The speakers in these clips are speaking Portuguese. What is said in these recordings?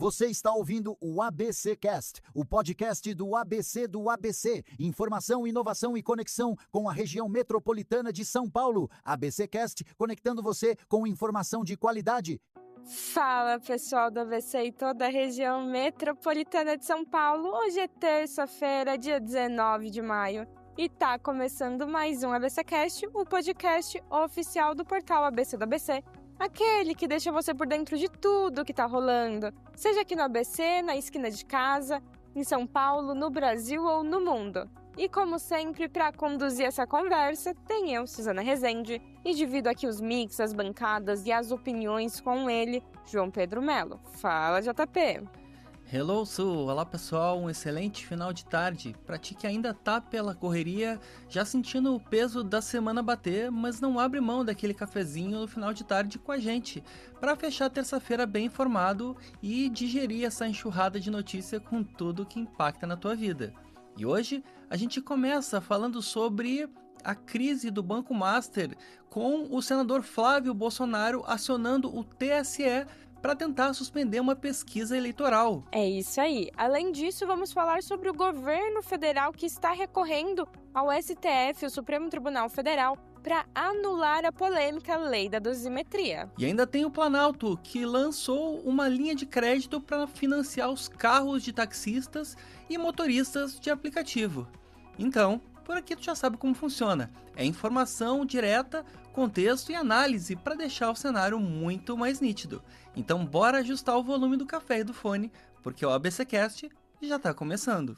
Você está ouvindo o ABC Cast, o podcast do ABC. Informação, inovação e conexão com a região metropolitana de São Paulo. ABC Cast, conectando você com informação de qualidade. Fala, pessoal do ABC e toda a região metropolitana de São Paulo. Hoje é terça-feira, dia 19 de maio. E tá começando mais um ABC Cast, o podcast oficial do portal ABC do ABC. Aquele que deixa você por dentro de tudo que tá rolando, seja aqui no ABC, na esquina de casa, em São Paulo, no Brasil ou no mundo. E como sempre, para conduzir essa conversa, tem eu, Suzana Rezende, e divido aqui os mix, as bancadas e as opiniões com ele, João Pedro Melo. Fala, JP! Hello, Su! Olá, pessoal! Um excelente final de tarde. Pra ti que ainda tá pela correria, já sentindo o peso da semana bater, mas não abre mão daquele cafezinho no final de tarde com a gente, pra fechar a terça-feira bem informado e digerir essa enxurrada de notícia com tudo que impacta na tua vida. E hoje a gente começa falando sobre a crise do Banco Master, com o senador Flávio Bolsonaro acionando o TSE para tentar suspender uma pesquisa eleitoral. É isso aí. Além disso, vamos falar sobre o governo federal que está recorrendo ao STF, o Supremo Tribunal Federal, para anular a polêmica lei da dosimetria. E ainda tem o Planalto, que lançou uma linha de crédito para financiar os carros de taxistas e motoristas de aplicativo. Então, por aqui tu já sabe como funciona. É informação direta, contexto e análise para deixar o cenário muito mais nítido. Então bora ajustar o volume do café e do fone, porque o ABCcast já está começando.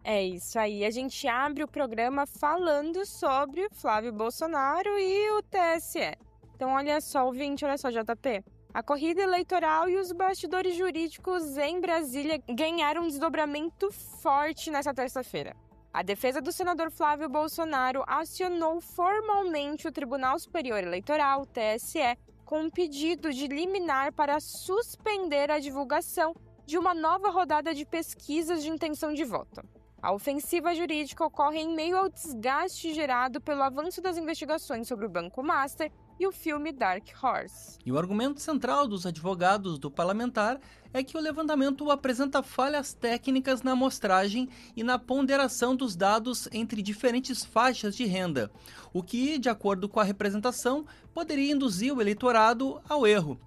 É isso aí, a gente abre o programa falando sobre Flávio Bolsonaro e o TSE. Então olha só, ouvinte, olha só, JP. A corrida eleitoral e os bastidores jurídicos em Brasília ganharam um desdobramento forte nessa terça-feira. A defesa do senador Flávio Bolsonaro acionou formalmente o Tribunal Superior Eleitoral, TSE, com um pedido de liminar para suspender a divulgação de uma nova rodada de pesquisas de intenção de voto. A ofensiva jurídica ocorre em meio ao desgaste gerado pelo avanço das investigações sobre o Banco Master e o filme Dark Horse. E o argumento central dos advogados do parlamentar é que o levantamento apresenta falhas técnicas na amostragem e na ponderação dos dados entre diferentes faixas de renda, o que, de acordo com a representação, poderia induzir o eleitorado ao erro.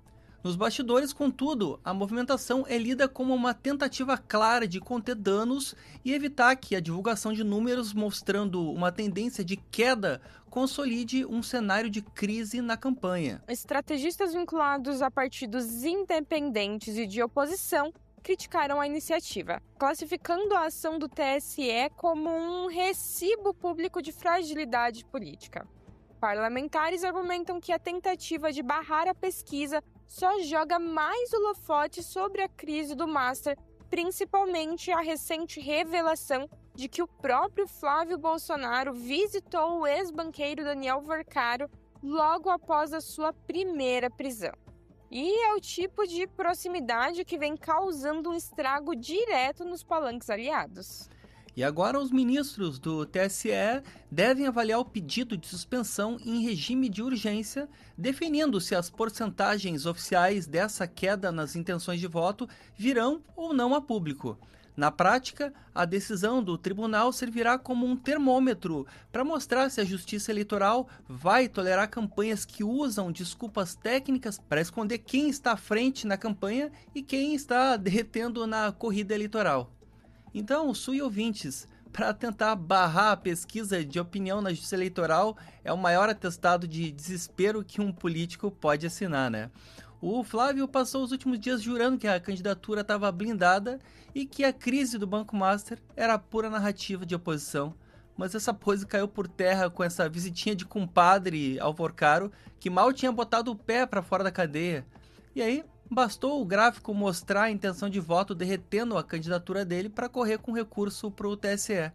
Nos bastidores, contudo, a movimentação é lida como uma tentativa clara de conter danos e evitar que a divulgação de números mostrando uma tendência de queda consolide um cenário de crise na campanha. Estrategistas vinculados a partidos independentes e de oposição criticaram a iniciativa, classificando a ação do TSE como um recibo público de fragilidade política. Parlamentares argumentam que a tentativa de barrar a pesquisa só joga mais holofote sobre a crise do Master, principalmente a recente revelação de que o próprio Flávio Bolsonaro visitou o ex-banqueiro Daniel Vercaro logo após a sua primeira prisão. E é o tipo de proximidade que vem causando um estrago direto nos palanques aliados. E agora os ministros do TSE devem avaliar o pedido de suspensão em regime de urgência, definindo se as porcentagens oficiais dessa queda nas intenções de voto virão ou não a público. Na prática, a decisão do tribunal servirá como um termômetro para mostrar se a justiça eleitoral vai tolerar campanhas que usam desculpas técnicas para esconder quem está à frente na campanha e quem está derretendo na corrida eleitoral. Então, Su e ouvintes, para tentar barrar a pesquisa de opinião na justiça eleitoral é o maior atestado de desespero que um político pode assinar, né? O Flávio passou os últimos dias jurando que a candidatura estava blindada e que a crise do Banco Master era pura narrativa de oposição. Mas essa pose caiu por terra com essa visitinha de compadre ao Vercaro, que mal tinha botado o pé para fora da cadeia. E aí, bastou o gráfico mostrar a intenção de voto derretendo a candidatura dele para correr com recurso para o TSE.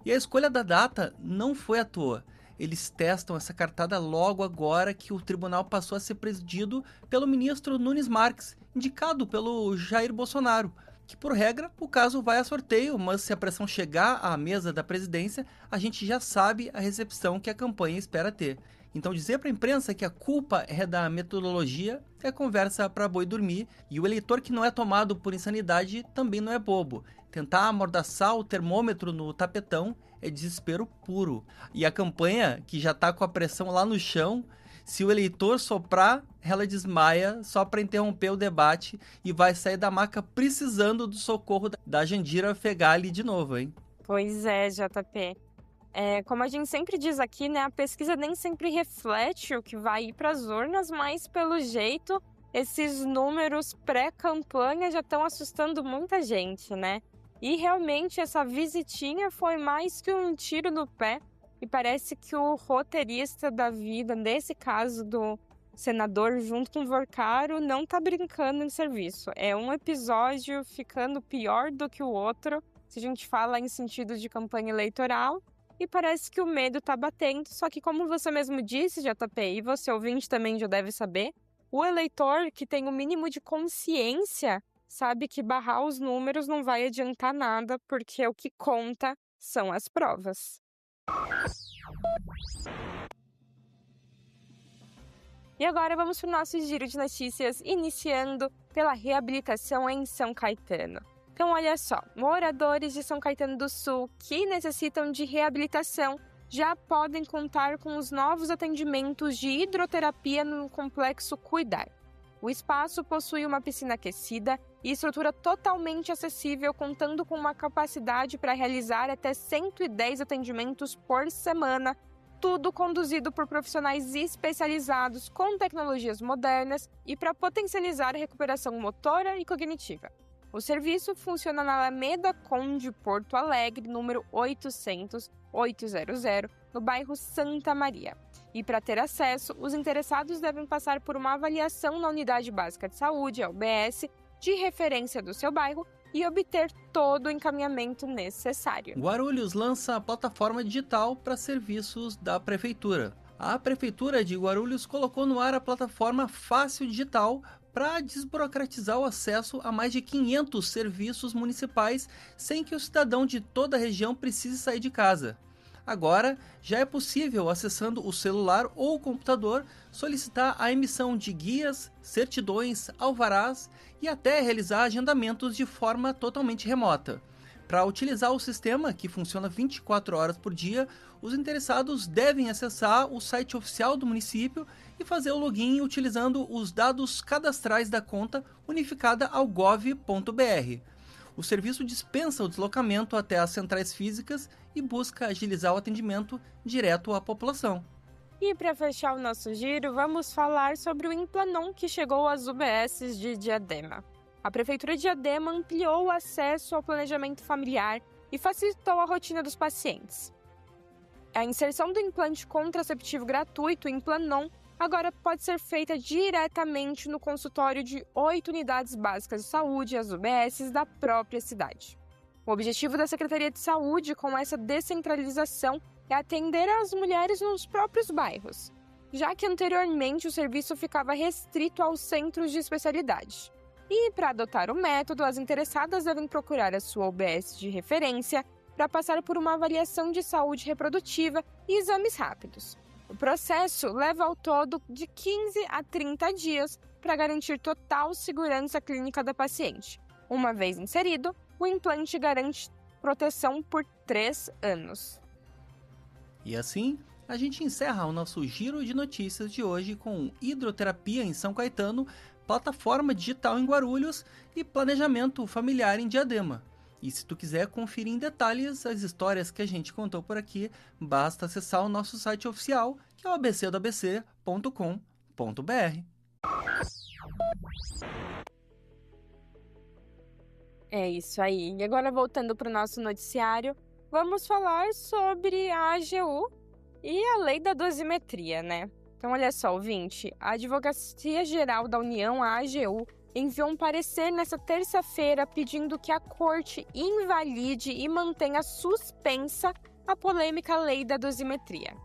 E a escolha da data não foi à toa. Eles testam essa cartada logo agora que o tribunal passou a ser presidido pelo ministro Nunes Marques, indicado pelo Jair Bolsonaro, que por regra o caso vai a sorteio, mas se a pressão chegar à mesa da presidência, a gente já sabe a recepção que a campanha espera ter. Então dizer para a imprensa que a culpa é da metodologia é conversa para boi dormir, e o eleitor que não é tomado por insanidade também não é bobo. Tentar amordaçar o termômetro no tapetão é desespero puro. E a campanha, que já está com a pressão lá no chão, se o eleitor soprar, ela desmaia só para interromper o debate e vai sair da maca precisando do socorro da Jandira Fegali de novo, hein? Pois é, JP. Como a gente sempre diz aqui, né, a pesquisa nem sempre reflete o que vai ir para as urnas, mas pelo jeito, esses números pré-campanha já estão assustando muita gente, né? E realmente essa visitinha foi mais que um tiro no pé, e parece que o roteirista da vida, nesse caso do senador junto com o Vorcaro, não tá brincando em serviço. É um episódio ficando pior do que o outro, se a gente fala em sentido de campanha eleitoral. E parece que o medo tá batendo, só que como você mesmo disse, JP, e você ouvinte também já deve saber, o eleitor que tem o mínimo de consciência sabe que barrar os números não vai adiantar nada, porque o que conta são as provas. E agora vamos para o nosso giro de notícias, iniciando pela reabilitação em São Caetano. Então, olha só, moradores de São Caetano do Sul que necessitam de reabilitação já podem contar com os novos atendimentos de hidroterapia no Complexo Cuidar. O espaço possui uma piscina aquecida e estrutura totalmente acessível, contando com uma capacidade para realizar até 110 atendimentos por semana, tudo conduzido por profissionais especializados com tecnologias modernas e para potencializar a recuperação motora e cognitiva. O serviço funciona na Alameda Conde Porto Alegre, número 800, no bairro Santa Maria. E para ter acesso, os interessados devem passar por uma avaliação na Unidade Básica de Saúde, a UBS, de referência do seu bairro e obter todo o encaminhamento necessário. Guarulhos lança a plataforma digital para serviços da Prefeitura. A Prefeitura de Guarulhos colocou no ar a plataforma Fácil Digital para desburocratizar o acesso a mais de 500 serviços municipais sem que o cidadão de toda a região precise sair de casa. Agora, já é possível, acessando o celular ou o computador, solicitar a emissão de guias, certidões, alvarás e até realizar agendamentos de forma totalmente remota. Para utilizar o sistema, que funciona 24 horas por dia, os interessados devem acessar o site oficial do município e fazer o login utilizando os dados cadastrais da conta unificada ao gov.br. O serviço dispensa o deslocamento até as centrais físicas e busca agilizar o atendimento direto à população. E para fechar o nosso giro, vamos falar sobre o Implanon que chegou às UBSs de Diadema. A Prefeitura de Diadema ampliou o acesso ao planejamento familiar e facilitou a rotina dos pacientes. A inserção do implante contraceptivo gratuito, Implanon, agora pode ser feita diretamente no consultório de 8 unidades básicas de saúde, as UBSs, da própria cidade. O objetivo da Secretaria de Saúde com essa descentralização é atender as mulheres nos próprios bairros, já que anteriormente o serviço ficava restrito aos centros de especialidade. E, para adotar o método, as interessadas devem procurar a sua UBS de referência para passar por uma avaliação de saúde reprodutiva e exames rápidos. O processo leva ao todo de 15 a 30 dias para garantir total segurança clínica da paciente. Uma vez inserido, o implante garante proteção por 3 anos. E assim, a gente encerra o nosso giro de notícias de hoje com hidroterapia em São Caetano, plataforma digital em Guarulhos e planejamento familiar em Diadema. E se tu quiser conferir em detalhes as histórias que a gente contou por aqui, basta acessar o nosso site oficial, que é o abcdoabc.com.br. É isso aí. E agora, voltando para o nosso noticiário, vamos falar sobre a AGU e a lei da dosimetria, né? Então, olha só, ouvinte, a Advocacia Geral da União, a AGU, enviou um parecer nesta terça-feira pedindo que a Corte invalide e mantenha suspensa a polêmica lei da dosimetria.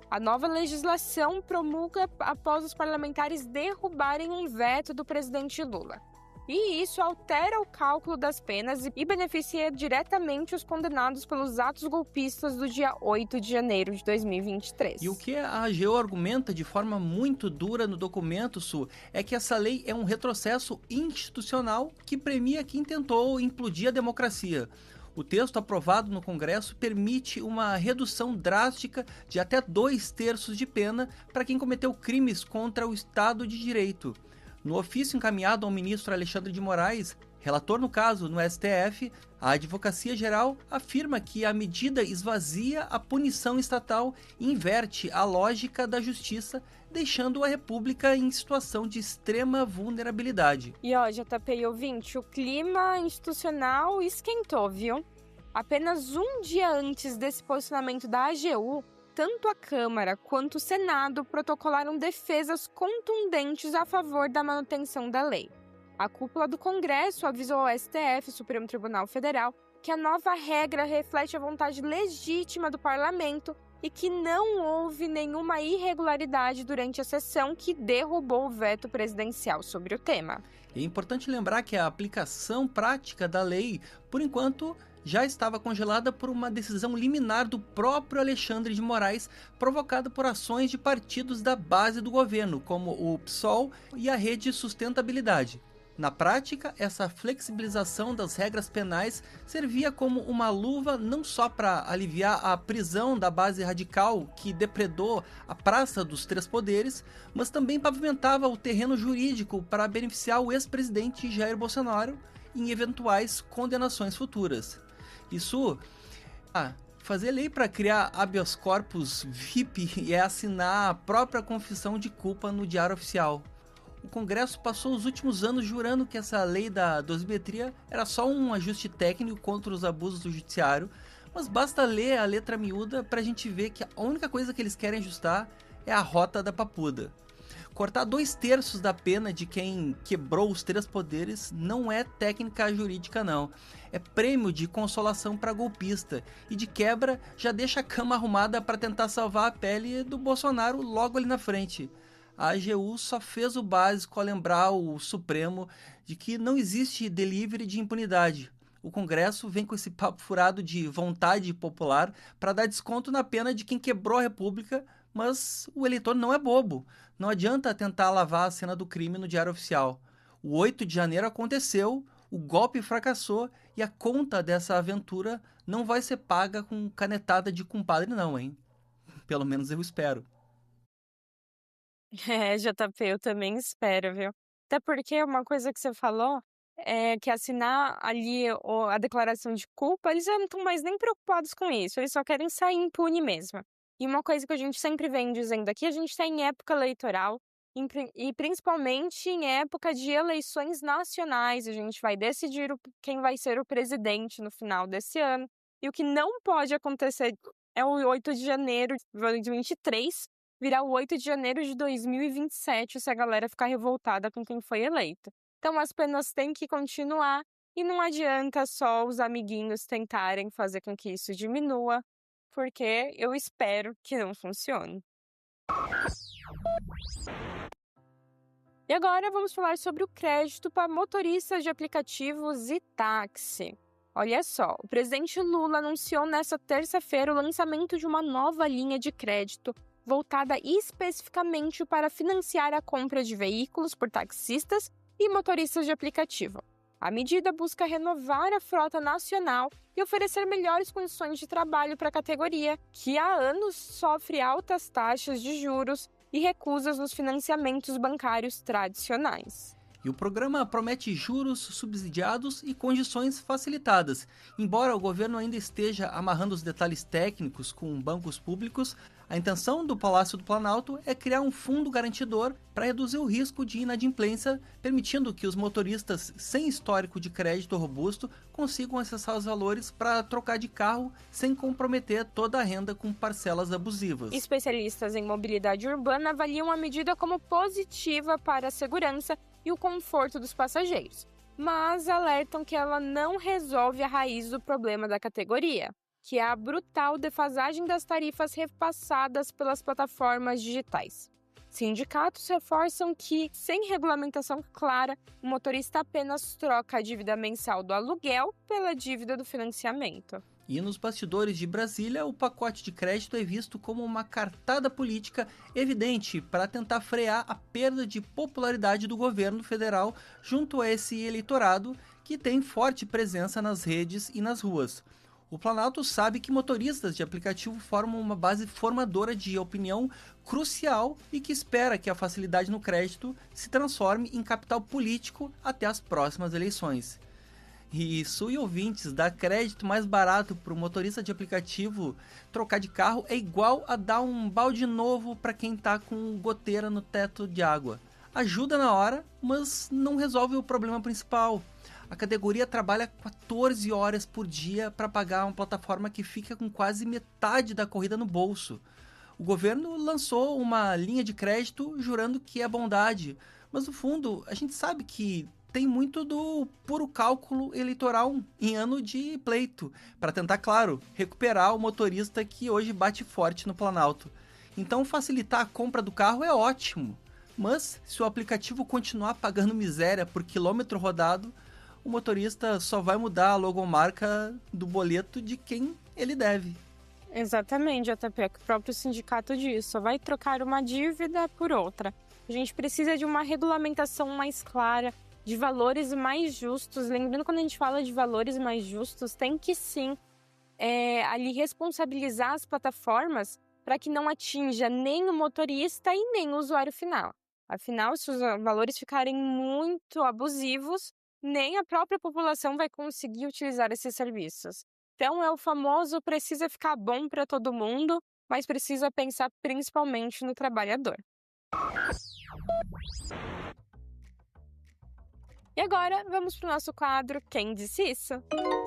A nova legislação promulga após os parlamentares derrubarem um veto do presidente Lula. E isso altera o cálculo das penas e beneficia diretamente os condenados pelos atos golpistas do dia 8 de janeiro de 2023. E o que a AGU argumenta de forma muito dura no documento, Su, é que essa lei é um retrocesso institucional que premia quem tentou implodir a democracia. O texto aprovado no Congresso permite uma redução drástica de até 2/3 de pena para quem cometeu crimes contra o Estado de Direito. No ofício encaminhado ao ministro Alexandre de Moraes, relator no caso no STF, a Advocacia Geral afirma que a medida esvazia a punição estatal e inverte a lógica da justiça, deixando a República em situação de extrema vulnerabilidade. E ó, JP e ouvinte, o clima institucional esquentou, viu? Apenas um dia antes desse posicionamento da AGU, tanto a Câmara quanto o Senado protocolaram defesas contundentes a favor da manutenção da lei. A cúpula do Congresso avisou ao STF, Supremo Tribunal Federal, que a nova regra reflete a vontade legítima do parlamento e que não houve nenhuma irregularidade durante a sessão que derrubou o veto presidencial sobre o tema. É importante lembrar que a aplicação prática da lei, por enquanto, já estava congelada por uma decisão liminar do próprio Alexandre de Moraes, provocada por ações de partidos da base do governo, como o PSOL e a Rede Sustentabilidade. Na prática, essa flexibilização das regras penais servia como uma luva não só para aliviar a prisão da base radical que depredou a Praça dos Três Poderes, mas também pavimentava o terreno jurídico para beneficiar o ex-presidente Jair Bolsonaro em eventuais condenações futuras. Isso, fazer lei para criar habeas corpus VIP é assinar a própria confissão de culpa no Diário Oficial. O Congresso passou os últimos anos jurando que essa lei da dosimetria era só um ajuste técnico contra os abusos do judiciário, mas basta ler a letra miúda para a gente ver que a única coisa que eles querem ajustar é a rota da papuda. Cortar 2/3 da pena de quem quebrou os três poderes não é técnica jurídica não, é prêmio de consolação para golpista e de quebra já deixa a cama arrumada para tentar salvar a pele do Bolsonaro logo ali na frente. A AGU só fez o básico ao lembrar o Supremo de que não existe delivery de impunidade. O Congresso vem com esse papo furado de vontade popular para dar desconto na pena de quem quebrou a República, mas o eleitor não é bobo. Não adianta tentar lavar a cena do crime no Diário Oficial. O 8 de janeiro aconteceu, o golpe fracassou e a conta dessa aventura não vai ser paga com canetada de compadre não, hein? Pelo menos eu espero. JP, eu também espero, viu? Até porque uma coisa que você falou é que assinar ali a declaração de culpa, eles já não estão mais nem preocupados com isso, eles só querem sair impune mesmo. E uma coisa que a gente sempre vem dizendo aqui, a gente está em época eleitoral e principalmente em época de eleições nacionais, a gente vai decidir quem vai ser o presidente no final desse ano. E o que não pode acontecer é o 8 de janeiro de 2023, virar o 8 de janeiro de 2027 se a galera ficar revoltada com quem foi eleito. Então as penas têm que continuar e não adianta só os amiguinhos tentarem fazer com que isso diminua, porque eu espero que não funcione. E agora vamos falar sobre o crédito para motoristas de aplicativos e táxi. Olha só, o presidente Lula anunciou nesta terça-feira o lançamento de uma nova linha de crédito voltada especificamente para financiar a compra de veículos por taxistas e motoristas de aplicativo. A medida busca renovar a frota nacional e oferecer melhores condições de trabalho para a categoria, que há anos sofre altas taxas de juros e recusas nos financiamentos bancários tradicionais. E o programa promete juros subsidiados e condições facilitadas. Embora o governo ainda esteja amarrando os detalhes técnicos com bancos públicos, a intenção do Palácio do Planalto é criar um fundo garantidor para reduzir o risco de inadimplência, permitindo que os motoristas sem histórico de crédito robusto consigam acessar os valores para trocar de carro sem comprometer toda a renda com parcelas abusivas. Especialistas em mobilidade urbana avaliam a medida como positiva para a segurança e o conforto dos passageiros, mas alertam que ela não resolve a raiz do problema da categoria, que é a brutal defasagem das tarifas repassadas pelas plataformas digitais. Sindicatos reforçam que, sem regulamentação clara, o motorista apenas troca a dívida mensal do aluguel pela dívida do financiamento. E nos bastidores de Brasília, o pacote de crédito é visto como uma cartada política evidente para tentar frear a perda de popularidade do governo federal junto a esse eleitorado que tem forte presença nas redes e nas ruas. O Planalto sabe que motoristas de aplicativo formam uma base formadora de opinião crucial e que espera que a facilidade no crédito se transforme em capital político até as próximas eleições. E Sui ouvintes, dar crédito mais barato para o motorista de aplicativo trocar de carro é igual a dar um balde novo para quem está com goteira no teto de água. Ajuda na hora, mas não resolve o problema principal. A categoria trabalha 14 horas por dia para pagar uma plataforma que fica com quase metade da corrida no bolso. O governo lançou uma linha de crédito jurando que é bondade, mas no fundo a gente sabe que tem muito do puro cálculo eleitoral em ano de pleito, para tentar, claro, recuperar o motorista que hoje bate forte no Planalto. Então facilitar a compra do carro é ótimo, mas se o aplicativo continuar pagando miséria por quilômetro rodado, o motorista só vai mudar a logomarca do boleto de quem ele deve. Exatamente, JP, é o que o próprio sindicato diz, só vai trocar uma dívida por outra. A gente precisa de uma regulamentação mais clara, de valores mais justos. Lembrando, quando a gente fala de valores mais justos, tem que sim ali responsabilizar as plataformas para que não atinja nem o motorista e nem o usuário final. Afinal, se os valores ficarem muito abusivos, nem a própria população vai conseguir utilizar esses serviços. Então, é o famoso precisa ficar bom para todo mundo, mas precisa pensar principalmente no trabalhador. E agora, vamos para o nosso quadro Quem Disse Isso?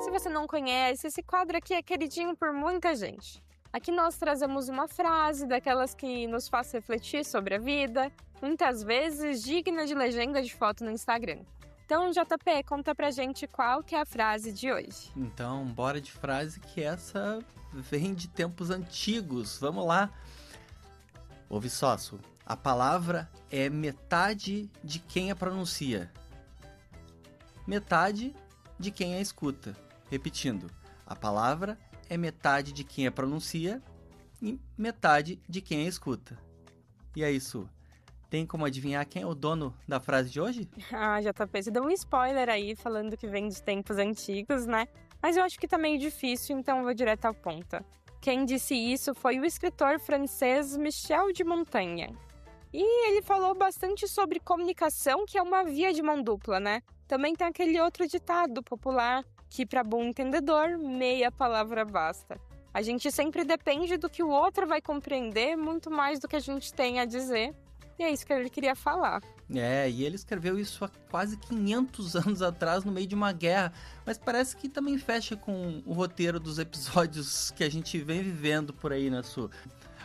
Se você não conhece, esse quadro aqui é queridinho por muita gente. Aqui nós trazemos uma frase daquelas que nos faz refletir sobre a vida, muitas vezes digna de legenda de foto no Instagram. Então, JP, conta pra gente qual que é a frase de hoje. Então, bora de frase, que essa vem de tempos antigos. Vamos lá. Ouve só, Su. A palavra é metade de quem a pronuncia. Metade de quem a escuta. Repetindo, a palavra é metade de quem a pronuncia e metade de quem a escuta. E é isso. Tem como adivinhar quem é o dono da frase de hoje? Ah, JP, você deu um spoiler aí, falando que vem de tempos antigos, né? Mas eu acho que tá meio difícil, então eu vou direto ao ponto. Quem disse isso foi o escritor francês Michel de Montaigne. E ele falou bastante sobre comunicação, que é uma via de mão dupla, né? Também tem aquele outro ditado popular, que para bom entendedor, meia palavra basta. A gente sempre depende do que o outro vai compreender, muito mais do que a gente tem a dizer. E é isso que ele queria falar. E ele escreveu isso há quase 500 anos atrás, no meio de uma guerra. Mas parece que também fecha com o roteiro dos episódios que a gente vem vivendo por aí, né, Su?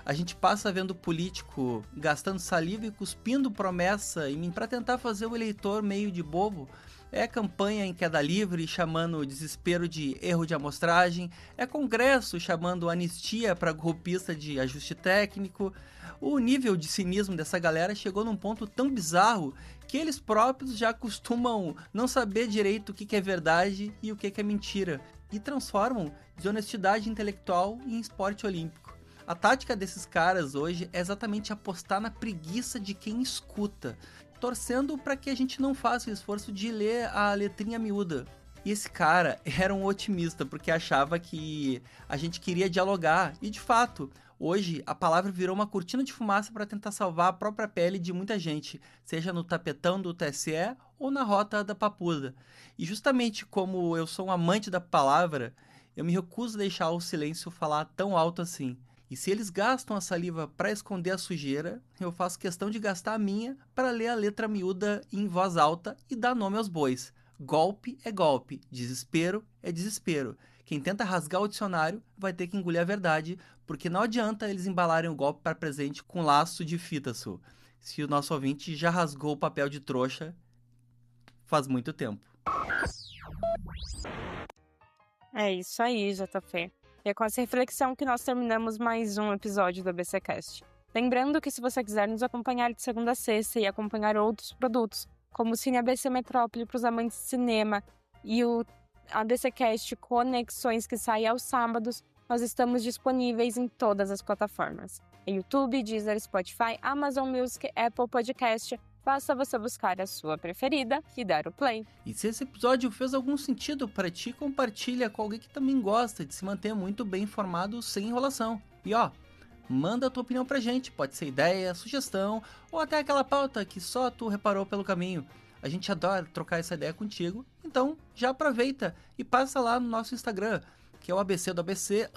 A gente passa vendo político gastando saliva e cuspindo promessa para tentar fazer o eleitor meio de bobo. É campanha em queda livre, chamando o desespero de erro de amostragem. É congresso chamando anistia para golpista de ajuste técnico. O nível de cinismo dessa galera chegou num ponto tão bizarro que eles próprios já costumam não saber direito o que é verdade e o que é mentira. E transformam desonestidade intelectual em esporte olímpico. A tática desses caras hoje é exatamente apostar na preguiça de quem escuta, torcendo para que a gente não faça o esforço de ler a letrinha miúda. E esse cara era um otimista, porque achava que a gente queria dialogar. E de fato, hoje a palavra virou uma cortina de fumaça para tentar salvar a própria pele de muita gente, seja no tapetão do TSE ou na rota da Papuda. E justamente como eu sou um amante da palavra, eu me recuso a deixar o silêncio falar tão alto assim. E se eles gastam a saliva para esconder a sujeira, eu faço questão de gastar a minha para ler a letra miúda em voz alta e dar nome aos bois. Golpe é golpe, desespero é desespero. Quem tenta rasgar o dicionário vai ter que engolir a verdade, porque não adianta eles embalarem o golpe para presente com laço de fita, Su. Se o nosso ouvinte já rasgou o papel de trouxa, faz muito tempo. É isso aí, JP. E é com essa reflexão que nós terminamos mais um episódio do ABCcast. Lembrando que se você quiser nos acompanhar de segunda a sexta e acompanhar outros produtos, como o Cine ABC Metrópole para os amantes de cinema e o ABCcast Conexões que sai aos sábados, nós estamos disponíveis em todas as plataformas. YouTube, Deezer, Spotify, Amazon Music, Apple Podcast. Basta você buscar a sua preferida e dar o play. E se esse episódio fez algum sentido para ti, compartilha com alguém que também gosta de se manter muito bem informado sem enrolação. E manda a tua opinião pra gente, pode ser ideia, sugestão ou até aquela pauta que só tu reparou pelo caminho. A gente adora trocar essa ideia contigo, então já aproveita e passa lá no nosso Instagram, que é o ABC do ABC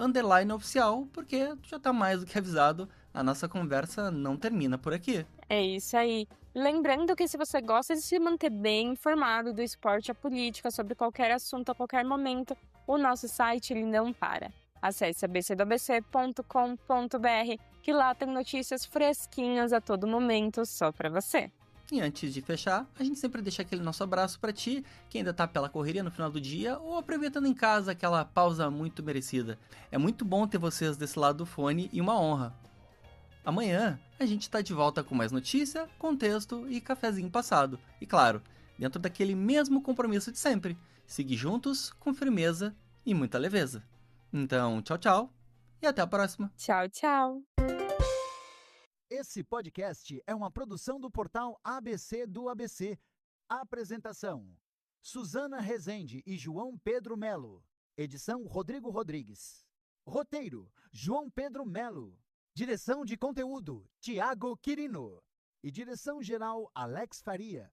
_oficial, porque tu já tá mais do que avisado, a nossa conversa não termina por aqui. É isso aí. Lembrando que se você gosta de se manter bem informado do esporte à política, sobre qualquer assunto a qualquer momento, o nosso site ele não para. Acesse abcdoabc.com.br, que lá tem notícias fresquinhas a todo momento só para você. E antes de fechar, a gente sempre deixa aquele nosso abraço para ti, que ainda tá pela correria no final do dia ou aproveitando em casa aquela pausa muito merecida. É muito bom ter vocês desse lado do fone e uma honra. Amanhã a gente tá de volta com mais notícia, contexto e cafezinho passado. E claro, dentro daquele mesmo compromisso de sempre, seguir juntos com firmeza e muita leveza. Então, tchau, tchau e até a próxima. Tchau, tchau. Esse podcast é uma produção do portal ABC do ABC. Apresentação: Suzana Rezende e João Pedro Melo. Edição: Rodrigo Rodrigues. Roteiro: João Pedro Melo. Direção de conteúdo: Tiago Quirino. E direção geral: Alex Faria.